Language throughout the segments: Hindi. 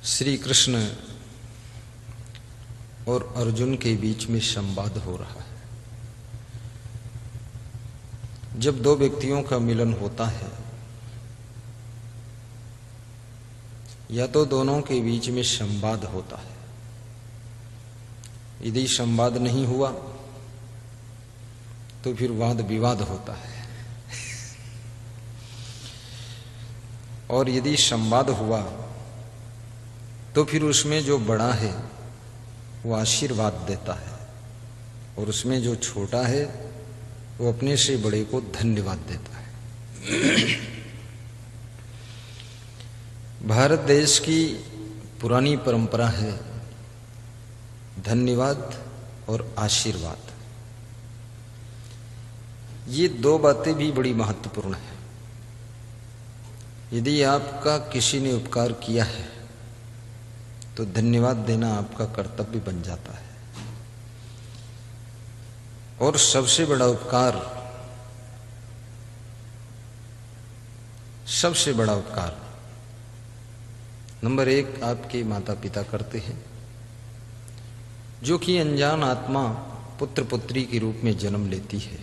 श्री कृष्ण और अर्जुन के बीच में संवाद हो रहा है। जब दो व्यक्तियों का मिलन होता है या तो दोनों के बीच में संवाद होता है। यदि संवाद नहीं हुआ तो फिर वाद विवाद होता है, और यदि संवाद हुआ तो फिर उसमें जो बड़ा है वो आशीर्वाद देता है, और उसमें जो छोटा है वो अपने से बड़े को धन्यवाद देता है। भारत देश की पुरानी परंपरा है धन्यवाद और आशीर्वाद। ये दो बातें भी बड़ी महत्वपूर्ण है। यदि आपका किसी ने उपकार किया है तो धन्यवाद देना आपका कर्तव्य बन जाता है। और सबसे बड़ा उपकार नंबर 1 आपके माता पिता करते हैं, जो कि अनजान आत्मा पुत्र पुत्री के रूप में जन्म लेती है,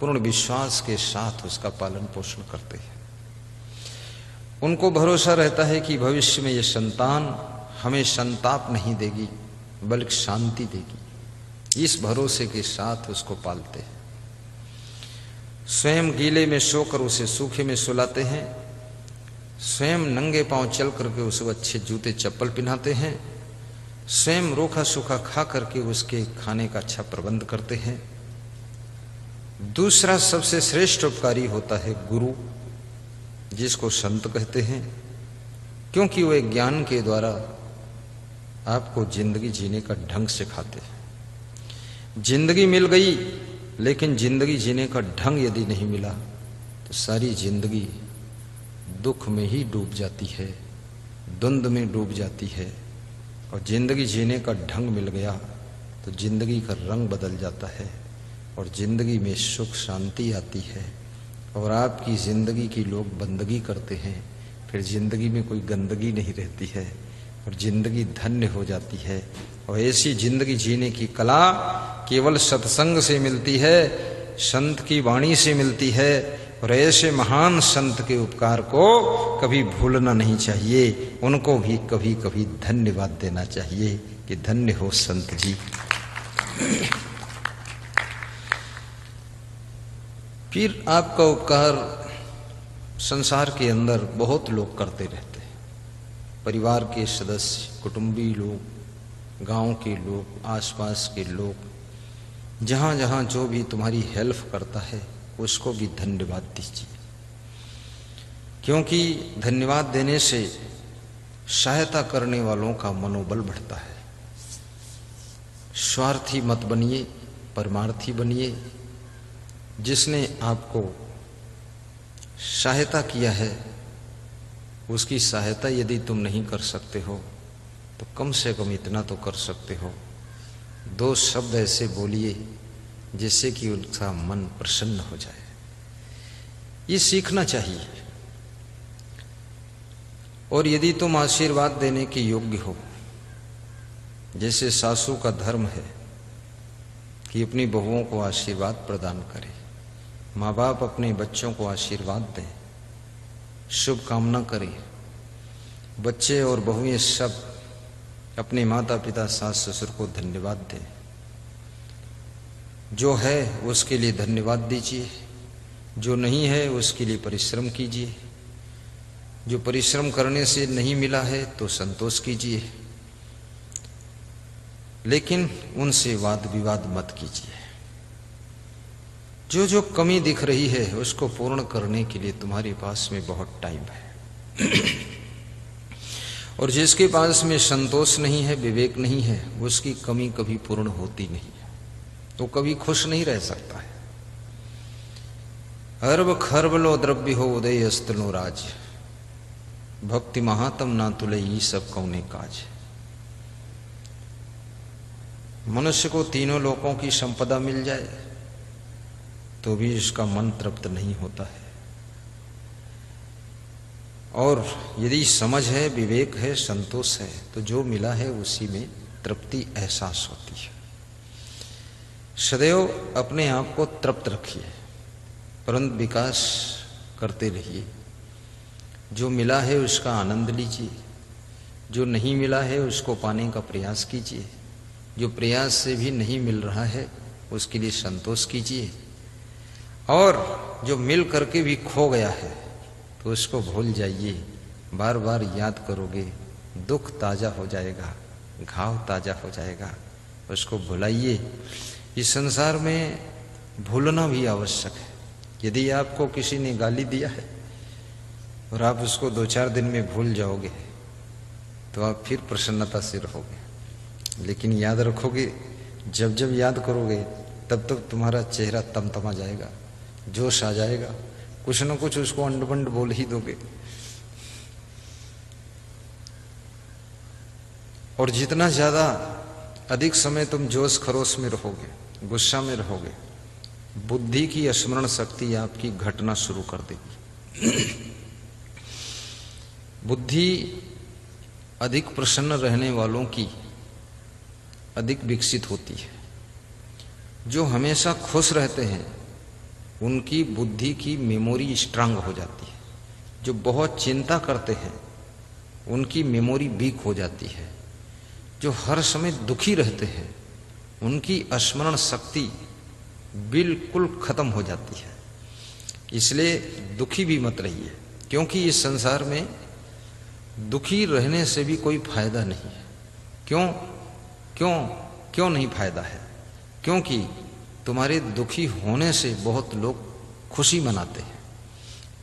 पूर्ण विश्वास के साथ उसका पालन पोषण करते हैं। उनको भरोसा रहता है कि भविष्य में ये संतान हमें संताप नहीं देगी बल्कि शांति देगी। इस भरोसे के साथ उसको पालते हैं। स्वयं गीले में सोकर उसे सूखे में सुलाते हैं, स्वयं नंगे पांव चल करके उसे अच्छे जूते चप्पल पहनाते हैं, स्वयं रूखा सूखा खा करके उसके खाने का अच्छा प्रबंध करते हैं। दूसरा सबसे श्रेष्ठ उपकारी होता है गुरु, जिसको संत कहते हैं, क्योंकि वे ज्ञान के द्वारा आपको जिंदगी जीने का ढंग सिखाते हैं। जिंदगी मिल गई लेकिन जिंदगी जीने का ढंग यदि नहीं मिला तो सारी जिंदगी दुख में ही डूब जाती है, द्वंद्व में डूब जाती है। और जिंदगी जीने का ढंग मिल गया तो जिंदगी का रंग बदल जाता है और जिंदगी में सुख शांति आती है, और आपकी जिंदगी की लोग बंदगी करते हैं। फिर जिंदगी में कोई गंदगी नहीं रहती है और जिंदगी धन्य हो जाती है। और ऐसी जिंदगी जीने की कला केवल सत्संग से मिलती है, संत की वाणी से मिलती है। और ऐसे महान संत के उपकार को कभी भूलना नहीं चाहिए, उनको भी कभी कभी धन्यवाद देना चाहिए कि धन्य हो संत जी। फिर आपका उपकार संसार के अंदर बहुत लोग करते रहते हैं। परिवार के सदस्य, कुटुंबी लोग, गांव के लोग, आसपास के लोग, जहां जहां जो भी तुम्हारी हेल्प करता है उसको भी धन्यवाद दीजिए, क्योंकि धन्यवाद देने से सहायता करने वालों का मनोबल बढ़ता है। स्वार्थी मत बनिए, परमार्थी बनिए। जिसने आपको सहायता किया है उसकी सहायता यदि तुम नहीं कर सकते हो तो कम से कम इतना तो कर सकते हो, 2 शब्द ऐसे बोलिए जिससे कि उनका मन प्रसन्न हो जाए। ये सीखना चाहिए। और यदि तुम आशीर्वाद देने के योग्य हो, जैसे सासू का धर्म है कि अपनी बहुओं को आशीर्वाद प्रदान करे, माँ बाप अपने बच्चों को आशीर्वाद दें, शुभकामना करें, बच्चे और बहुएं सब अपने माता पिता सास ससुर को धन्यवाद दें। जो है उसके लिए धन्यवाद दीजिए, जो नहीं है उसके लिए परिश्रम कीजिए। जो परिश्रम करने से नहीं मिला है तो संतोष कीजिए, लेकिन उनसे वाद विवाद मत कीजिए। जो जो कमी दिख रही है उसको पूर्ण करने के लिए तुम्हारे पास में बहुत टाइम है। और जिसके पास में संतोष नहीं है, विवेक नहीं है, उसकी कमी कभी पूर्ण होती नहीं है, तो कभी खुश नहीं रह सकता है। अर्ब खर्ब लो द्रव्य हो उदय अस्तनो राज, भक्ति महात्म ना तुले ये सब कौने काज। मनुष्य को तीनों लोकों की संपदा मिल जाए तो भी इसका मन तृप्त नहीं होता है। और यदि समझ है, विवेक है, संतोष है, तो जो मिला है उसी में तृप्ति एहसास होती है। सदैव अपने आप को तृप्त रखिए, परंतु विकास करते रहिए। जो मिला है उसका आनंद लीजिए, जो नहीं मिला है उसको पाने का प्रयास कीजिए, जो प्रयास से भी नहीं मिल रहा है उसके लिए संतोष कीजिए, और जो मिल करके भी खो गया है तो उसको भूल जाइए। बार बार याद करोगे, दुख ताजा हो जाएगा, घाव ताजा हो जाएगा, उसको भुलाइए। इस संसार में भूलना भी आवश्यक है। यदि आपको किसी ने गाली दिया है और आप उसको 2-4 दिन में भूल जाओगे तो आप फिर प्रसन्नता से रहोगे, लेकिन याद रखोगे, जब जब याद करोगे तब तब तुम्हारा चेहरा तमतमा जाएगा, जोश आ जाएगा, कुछ न कुछ उसको अंडबंड बोल ही दोगे। और जितना ज्यादा अधिक समय तुम जोश खरोश में रहोगे, गुस्सा में रहोगे, बुद्धि की स्मरण शक्ति आपकी घटना शुरू कर देगी। बुद्धि अधिक प्रसन्न रहने वालों की अधिक विकसित होती है। जो हमेशा खुश रहते हैं उनकी बुद्धि की मेमोरी स्ट्रांग हो जाती है। जो बहुत चिंता करते हैं उनकी मेमोरी वीक हो जाती है। जो हर समय दुखी रहते हैं उनकी स्मरण शक्ति बिल्कुल खत्म हो जाती है। इसलिए दुखी भी मत रहिए, क्योंकि इस संसार में दुखी रहने से भी कोई फायदा नहीं है। क्यों क्यों क्यों नहीं फायदा है? क्योंकि तुम्हारे दुखी होने से बहुत लोग खुशी मनाते हैं।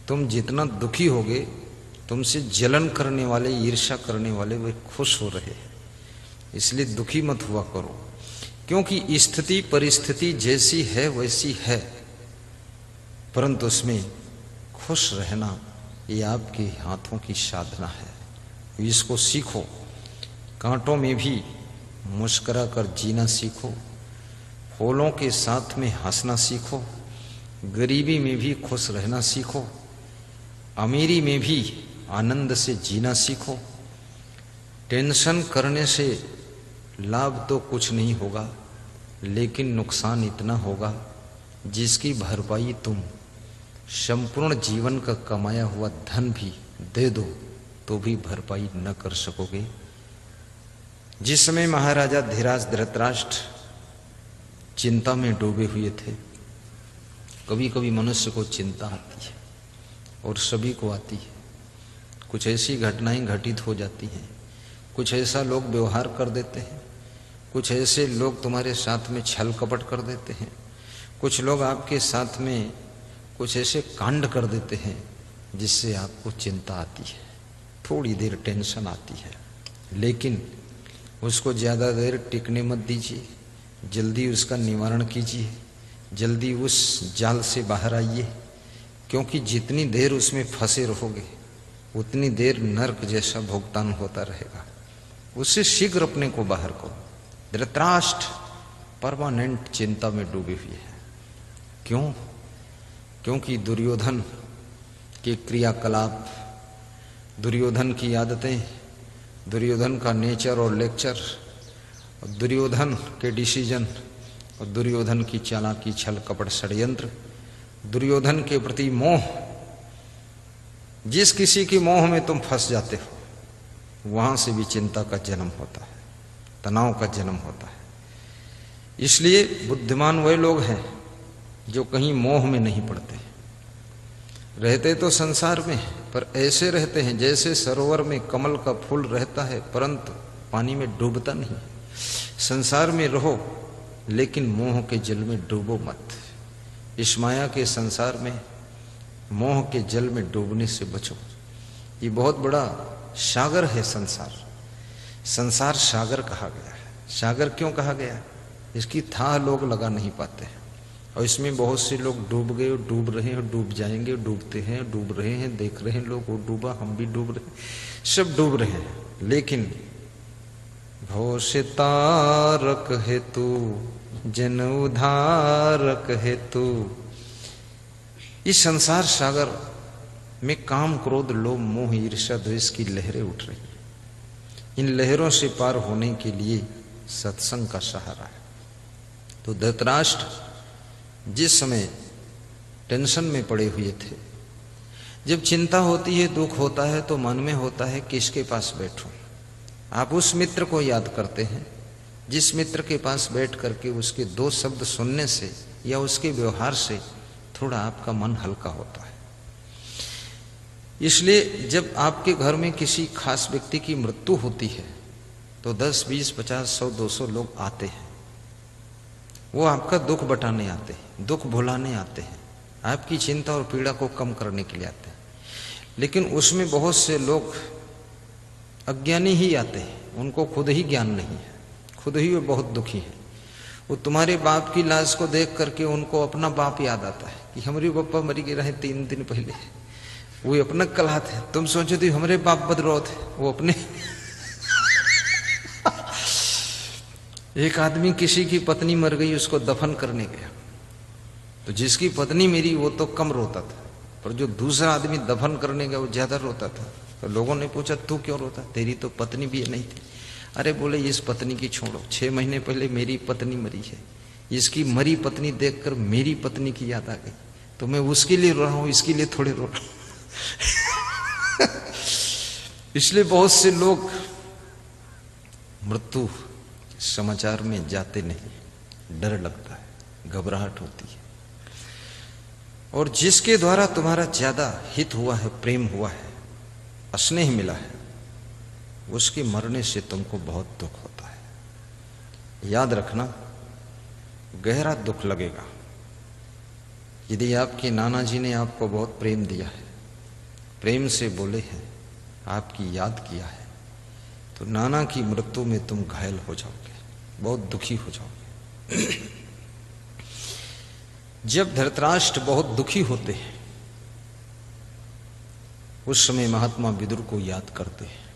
तुम जितना दुखी होगे, तुमसे जलन करने वाले, ईर्ष्या करने वाले वे खुश हो रहे हैं। इसलिए दुखी मत हुआ करो, क्योंकि स्थिति परिस्थिति जैसी है वैसी है, परंतु उसमें खुश रहना ये आपके हाथों की साधना है। इसको सीखो। कांटों में भी मुस्कुरा कर जीना सीखो, फूलों के साथ में हंसना सीखो, गरीबी में भी खुश रहना सीखो, अमीरी में भी आनंद से जीना सीखो। टेंशन करने से लाभ तो कुछ नहीं होगा, लेकिन नुकसान इतना होगा जिसकी भरपाई तुम संपूर्ण जीवन का कमाया हुआ धन भी दे दो तो भी भरपाई न कर सकोगे। जिस समय महाराजा धीराज धृतराष्ट्र चिंता में डूबे हुए थे, कभी कभी मनुष्य को चिंता आती है और सभी को आती है। कुछ ऐसी घटनाएं घटित हो जाती हैं, कुछ ऐसा लोग व्यवहार कर देते हैं, कुछ ऐसे लोग तुम्हारे साथ में छल कपट कर देते हैं, कुछ लोग आपके साथ में कुछ ऐसे कांड कर देते हैं जिससे आपको चिंता आती है, थोड़ी देर टेंशन आती है, लेकिन उसको ज़्यादा देर टिकने मत दीजिए। जल्दी उसका निवारण कीजिए, जल्दी उस जाल से बाहर आइए, क्योंकि जितनी देर उसमें फंसे रहोगे उतनी देर नरक जैसा भुगतान होता रहेगा। उससे शीघ्र अपने को बाहर करो। धृतराष्ट्र परमानेंट चिंता में डूबे हुए हैं। क्यों? क्योंकि दुर्योधन के क्रियाकलाप, दुर्योधन की आदतें, दुर्योधन का नेचर और लेक्चर, दुर्योधन के डिसीजन और दुर्योधन की चालाकी, छल कपट, षड्यंत्र, दुर्योधन के प्रति मोह। जिस किसी के मोह में तुम फंस जाते हो वहां से भी चिंता का जन्म होता है, तनाव का जन्म होता है। इसलिए बुद्धिमान वे लोग हैं जो कहीं मोह में नहीं पड़ते। रहते तो संसार में, पर ऐसे रहते हैं जैसे सरोवर में कमल का फूल रहता है परंतु पानी में डूबता नहीं। संसार में रहो लेकिन मोह के जल में डूबो मत। इस माया के संसार में मोह के जल में डूबने से बचो। ये बहुत बड़ा सागर है संसार। संसार सागर कहा गया है। सागर क्यों कहा गया? इसकी था लोग लगा नहीं पाते हैं, और इसमें बहुत से लोग डूब गए और डूब रहे हैं, डूब जाएंगे, डूबते हैं, डूब रहे हैं, देख रहे हैं लोग, वो डूबा, हम भी डूब रहे हैं, सब डूब रहे हैं। लेकिन भव से तारक है तू, जन उधारक है तू। इस संसार सागर में काम, क्रोध, लोभ, मोह, ईर्ष्या, द्वेष की लहरें उठ रही हैं। इन लहरों से पार होने के लिए सत्संग का सहारा है। तो धृतराष्ट्र जिस समय टेंशन में पड़े हुए थे, जब चिंता होती है, दुख होता है, तो मन में होता है किसके पास बैठूं। आप उस मित्र को याद करते हैं जिस मित्र के पास बैठ करके उसके 2 शब्द सुनने से या उसके व्यवहार से थोड़ा आपका मन हल्का होता है। इसलिए जब आपके घर में किसी खास व्यक्ति की मृत्यु होती है तो 10, 20, 50, 100, 200 लोग आते हैं। वो आपका दुख बटाने आते हैं, दुख भुलाने आते हैं, आपकी चिंता और पीड़ा को कम करने के लिए आते हैं। लेकिन उसमें बहुत से लोग अज्ञानी ही आते हैं, उनको खुद ही ज्ञान नहीं है, खुद ही वो बहुत दुखी है। वो तुम्हारे बाप की लाश को देख करके उनको अपना बाप याद आता है कि हमारे पापा मरी गए रहे 3 दिन पहले, वो अपना कलहात है। तुम सोचो तो हमारे बाप बदरौत है, वो अपने एक आदमी किसी की पत्नी मर गई, उसको दफन करने गया, तो जिसकी पत्नी मेरी वो तो कम रोता था, पर जो दूसरा आदमी दफन करने गया वो ज्यादा रोता था। तो लोगों ने पूछा तू क्यों रोता, तेरी तो पत्नी भी नहीं थी। अरे बोले इस पत्नी की छोड़ो, 6 महीने पहले मेरी पत्नी मरी है, इसकी मरी पत्नी देखकर मेरी पत्नी की याद आ गई, तो मैं उसके लिए रो रहा हूं, इसके लिए थोड़े रो रहा हूं। इसलिए बहुत से लोग मृत्यु समाचार में जाते नहीं, डर लगता है, घबराहट होती है। और जिसके द्वारा तुम्हारा ज्यादा हित हुआ है, प्रेम हुआ है, स्नेह मिला है, उसके मरने से तुमको बहुत दुख होता है। याद रखना, गहरा दुख लगेगा। यदि आपके नाना जी ने आपको बहुत प्रेम दिया है, प्रेम से बोले हैं, आपकी याद किया है, तो नाना की मृत्यु में तुम घायल हो जाओगे, बहुत दुखी हो जाओगे। जब धृतराष्ट्र बहुत दुखी होते हैं उस समय महात्मा विदुर को याद करते हैं।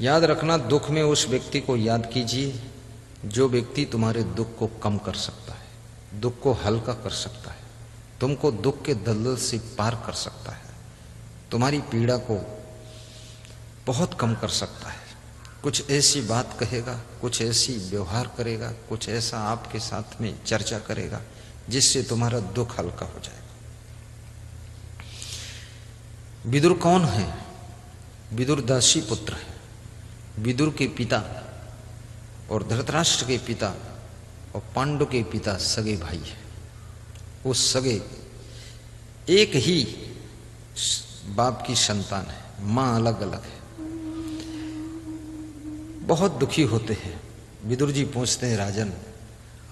याद रखना, दुख में उस व्यक्ति को याद कीजिए जो व्यक्ति तुम्हारे दुख को कम कर सकता है, दुख को हल्का कर सकता है, तुमको दुख के दलदल से पार कर सकता है, तुम्हारी पीड़ा को बहुत कम कर सकता है। कुछ ऐसी बात कहेगा, कुछ ऐसी व्यवहार करेगा, कुछ ऐसा आपके साथ में चर्चा करेगा जिससे तुम्हारा दुख हल्का हो जाएगा। विदुर कौन है? विदुर दासी पुत्र है। विदुर के पिता और धृतराष्ट्र के पिता और पांडु के पिता सगे भाई है। वो सगे एक ही बाप की संतान है, मां अलग अलग है। बहुत दुखी होते हैं। विदुर जी पूछते हैं, राजन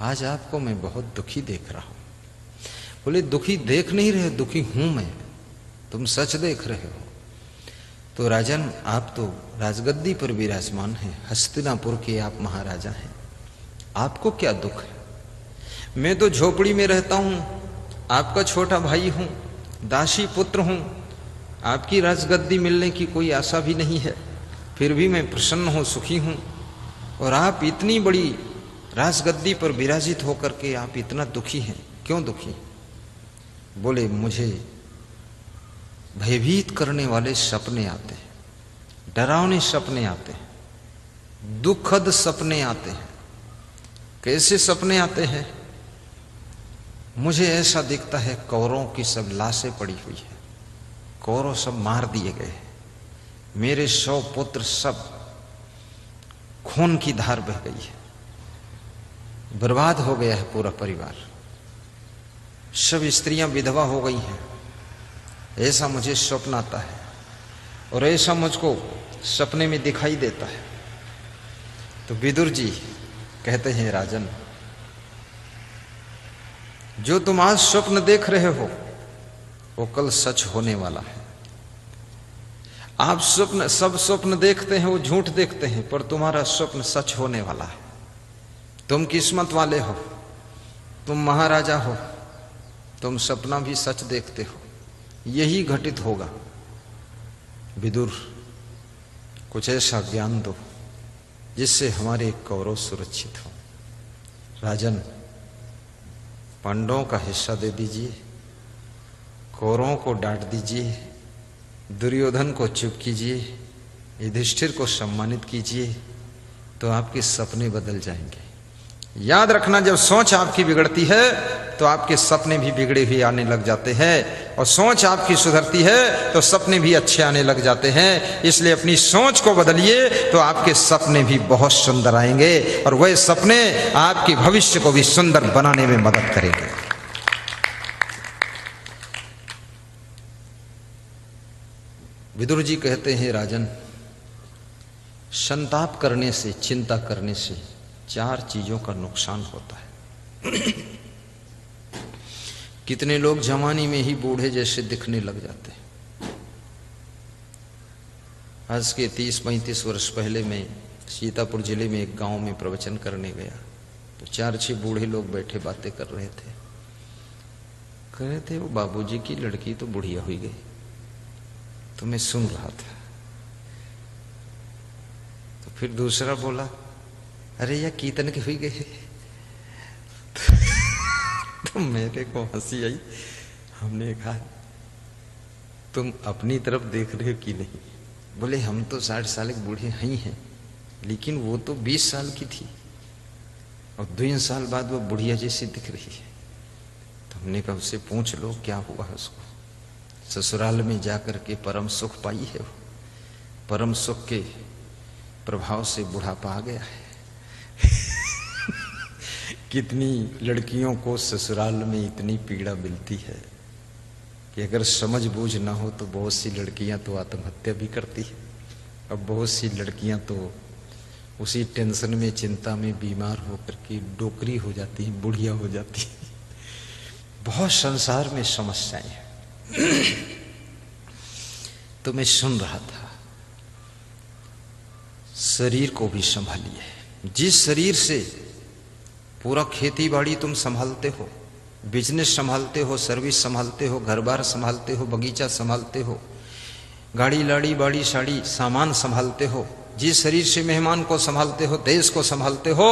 आज आपको मैं बहुत दुखी देख रहा हूं। बोले दुखी देख नहीं रहे, दुखी हूं मैं, तुम सच देख रहे हो। तो राजन आप तो राजगद्दी पर विराजमान हैं, हस्तिनापुर के आप महाराजा हैं, आपको क्या दुख है? मैं तो झोपड़ी में रहता हूं, आपका छोटा भाई हूं, दासी पुत्र हूं, आपकी राजगद्दी मिलने की कोई आशा भी नहीं है, फिर भी मैं प्रसन्न हूं, सुखी हूं। और आप इतनी बड़ी राजगद्दी पर विराजित होकर के आप इतना दुखी हैं, क्यों दुखी? बोले मुझे भयभीत करने वाले सपने आते हैं, डरावने सपने आते हैं, दुखद सपने आते हैं। कैसे सपने आते हैं? मुझे ऐसा दिखता है कौरवों की सब लाशें पड़ी हुई है, कौरव सब मार दिए गए हैं, मेरे 100 पुत्र सब खून की धार बह गई है, बर्बाद हो गया है पूरा परिवार, सब स्त्रियां विधवा हो गई हैं। ऐसा मुझे स्वप्न आता है और ऐसा मुझको सपने में दिखाई देता है। तो विदुर जी कहते हैं, राजन जो तुम आज स्वप्न देख रहे हो वो कल सच होने वाला है। आप सब स्वप्न देखते हैं, वो झूठ देखते हैं, पर तुम्हारा स्वप्न सच होने वाला है। तुम किस्मत वाले हो, तुम महाराजा हो, तुम सपना भी सच देखते हो, यही घटित होगा। विदुर कुछ ऐसा ज्ञान दो जिससे हमारे कौरव सुरक्षित हो। राजन पांडवों का हिस्सा दे दीजिए, कौरवों को डांट दीजिए, दुर्योधन को चुप कीजिए, युधिष्ठिर को सम्मानित कीजिए, तो आपके सपने बदल जाएंगे। याद रखना, जब सोच आपकी बिगड़ती है तो आपके सपने भी बिगड़े हुए आने लग जाते हैं, और सोच आपकी सुधरती है तो सपने भी अच्छे आने लग जाते हैं। इसलिए अपनी सोच को बदलिए तो आपके सपने भी बहुत सुंदर आएंगे, और वह सपने आपके भविष्य को भी सुंदर बनाने में मदद करेंगे। विदुर जी कहते हैं, राजन, संताप करने से, चिंता करने से 4 चीजों का नुकसान होता है। कितने लोग जवानी में ही बूढ़े जैसे दिखने लग जाते हैं। आज के 30-35 वर्ष पहले मैं सीतापुर जिले में एक गांव में प्रवचन करने गया, तो 4-6 बूढ़े लोग बैठे बातें कर रहे थे। कह रहे थे, वो बाबूजी की लड़की तो बुढ़िया हुई गई। तो मैं सुन रहा था। तो फिर दूसरा बोला, अरे यह कीर्तन की हुई गई। तो मेरे को हंसी आई। हमने कहा, तुम अपनी तरफ देख रहे हो कि नहीं? बोले, हम तो 60 साल के बूढ़े ही हैं, लेकिन वो तो 20 साल की थी और 2 साल बाद वो बुढ़िया जैसी दिख रही है। तो हमने कहा, उससे पूछ लो क्या हुआ है उसको। ससुराल में जाकर के परम सुख पाई है, वो परम सुख के प्रभाव से बुढ़ापा आ गया है। कितनी लड़कियों को ससुराल में इतनी पीड़ा मिलती है कि अगर समझ बूझ ना हो तो बहुत सी लड़कियां तो आत्महत्या भी करती है, और बहुत सी लड़कियां तो उसी टेंशन में, चिंता में बीमार होकर के डोकरी हो जाती है, बुढ़िया हो जाती है। बहुत संसार में समस्याएं हैं। तो मैं सुन रहा था, शरीर को भी संभालिए। जिस शरीर से पूरा खेती बाड़ी तुम संभालते हो, बिजनेस संभालते हो, सर्विस संभालते हो, घर बार संभालते हो, बगीचा संभालते हो, गाड़ी लाड़ी बाड़ी साड़ी सामान संभालते हो, जिस शरीर से मेहमान को संभालते हो, देश को संभालते हो,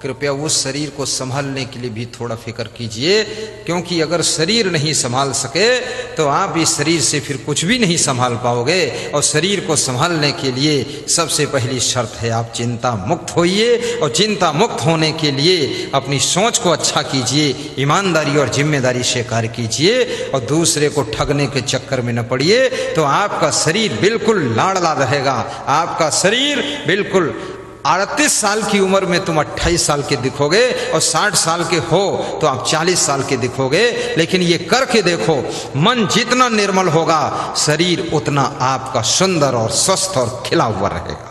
कृपया उस शरीर को संभालने के लिए भी थोड़ा फिक्र कीजिए। क्योंकि अगर शरीर नहीं संभाल सके तो आप इस शरीर से फिर कुछ भी नहीं संभाल पाओगे। और शरीर को संभालने के लिए सबसे पहली शर्त है, आप चिंता मुक्त होइए। और चिंता मुक्त होने के लिए अपनी सोच को अच्छा कीजिए, ईमानदारी और जिम्मेदारी से कार्य कीजिए, और दूसरे को ठगने के चक्कर में न पड़िए। तो आपका शरीर बिल्कुल लाड़ला रहेगा। आपका शरीर बिल्कुल 38 साल की उम्र में तुम 28 साल के दिखोगे, और 60 साल के हो तो आप 40 साल के दिखोगे। लेकिन ये करके देखो, मन जितना निर्मल होगा, शरीर उतना आपका सुंदर और स्वस्थ और खिला हुआ रहेगा।